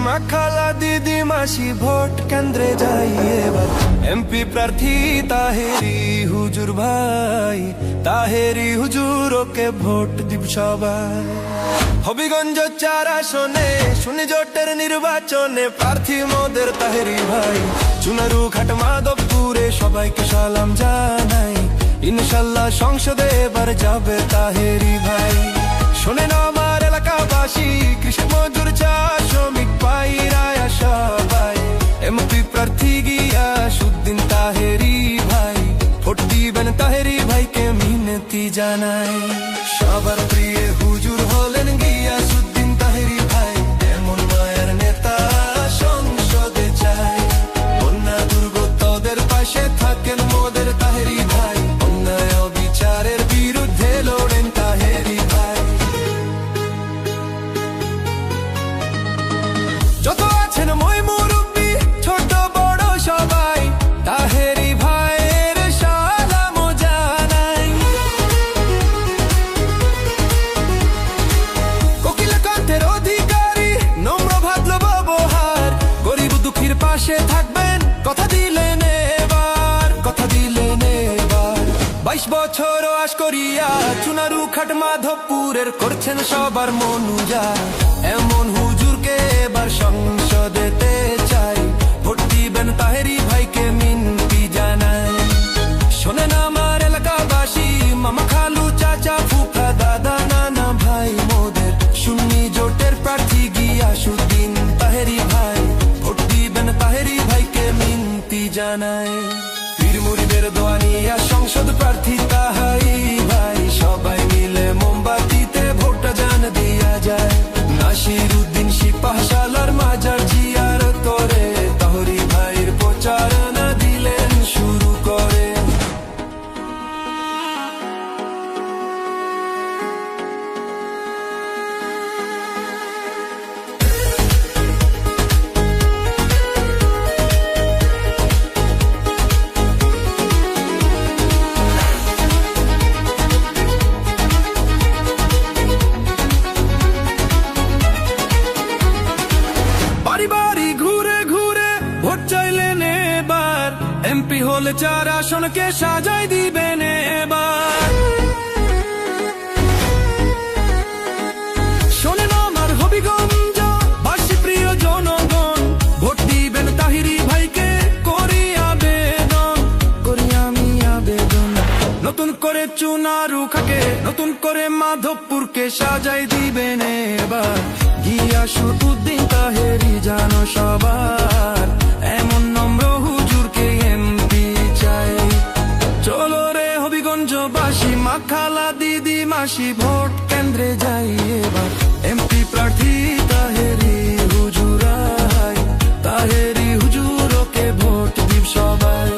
মাখালা দিদি মাসি ভোট কেন্দ্রে যাই এবার এমপি প্রার্থী তাহেরি হুজুর ভাই, তাহেরি হুজুর ওকে ভোট দিব সবাই। হবিগঞ্জ 4 আসনে শুনি জোটের নির্বাচনে প্রার্থী মোদের তাহেরি ভাই। চুনারু ঘাট মাধবপুরে সবাইকে সালাম জানাই, ইনশাল্লাহ সংসদে এবার যাবে তাহেরি ভাই। শোনেন আমার এলাকাবাসী, কৃষক মজুর চা শ্রমিক পাইরায়া সবাই, এমপি প্রার্থী গিয়াসউদ্দিন তাহেরি ভাই, ভোট দিবেন তাহেরি ভাইকে মিনতি জানাই। সবার প্রিয় হুজুর হলেন গিয়াসউদ্দিন তাহেরি ভাই, এমন মায়ের নেতা সংসদে চাই। বন্যা দুর্গতদের পাশে থাকেন মোদের তাহেরি ভাই, অন্যায় বিচারের বিরুদ্ধে লড়েন তাহেরি ভাই। যত আছেন মই মুরব্বি ছোট বড় সবাই, তাহেরি ভাইয়ের সালাম জানাই। কোকিল কণ্ঠের অধিকারী, নম্র ভদ্র ব্যবহার, গরিব দুঃখীর পাশে থাকবেন কথা দিলেন এবার, কথা দিলেন এবার। 22 বছর আশ করিয়া চুনারু ঘাট মাধবপুরের করছেন সবার মন উজাড়, এমন হুজুরকে এবার সংসদেতে চাই, ভোট দিবেন তাহেরি ভাইকে মিনতি জানাই। শোনেন আমার এলাকাবাসী, মামা খালু চাচা ফুফা দাদা নানা ভাই মোদের, সুন্নি জোটের প্রার্থী গিয়াসউদ্দিন তাহেরি ভাই, ভোট দিবেন তাহেরি ভাইকে মিনতি জানাই। পীর মুরিদের দোয়া নিয়া সংসদ প্রার্থী তাহেরি ভাই, সবাই মিলে মোমবাতিতে ভোটটা জান দিয়া যায়। নাসিরউদ্দিন সিপাহসালার মাজার জিয়ারত করে তাহেরি ভাইয়ের প্রচারণা দিলেন শুরু করে। বাড়ি বাড়ি ঘুরে ঘুরে ভোট চাইলেন এবার, এমপি হলে 4 আসনকে সাজাই দিবেন এবার। শোনেন আমার হবিগঞ্জ বাসী প্রিয় জনগণ, ভোট দিবেন তাহেরি ভাইকে করি আবেদন, করি আমি আবেদন। নতুন করে চুনারু খাকে, নতুন করে মাধবপুরকে সাজাই দিবেন এবার, গিয়াসউদ্দিন তাহেরি জানো সবার, এমন নম্র হুজুরকে এমপি চাই। চলো রে হবিগঞ্জবাসী, মাখালা দিদি মাসি ভোট কেন্দ্রে যাই এবার, এমপি প্রার্থী তাহেরি হুজুর ভাই, তাহেরি হুজুর ওকে ভোট দিব সবাই।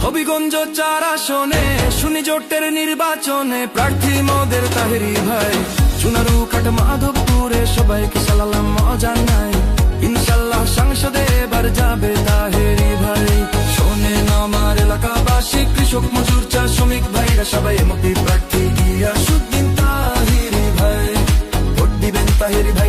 হবিগঞ্জ 4 আসনে শুনি জোটের নির্বাচনে প্রার্থী মোদের তাহেরি ভাই। চুনারু ঘাট মাধবপুরে সবাইকে সালাম জানাই, ইনশাল্লাহ সংসদে এবার যাবে তাহেরি ভাই। শোনেন আমার এলাকাবাসী, কৃষক মজুর চা শ্রমিক ভাইরা সবাই এমপি প্রার্থী গিয়াসউদ্দিন তাহেরি ভাই, ভোট দিবেন তাহেরি ভাই।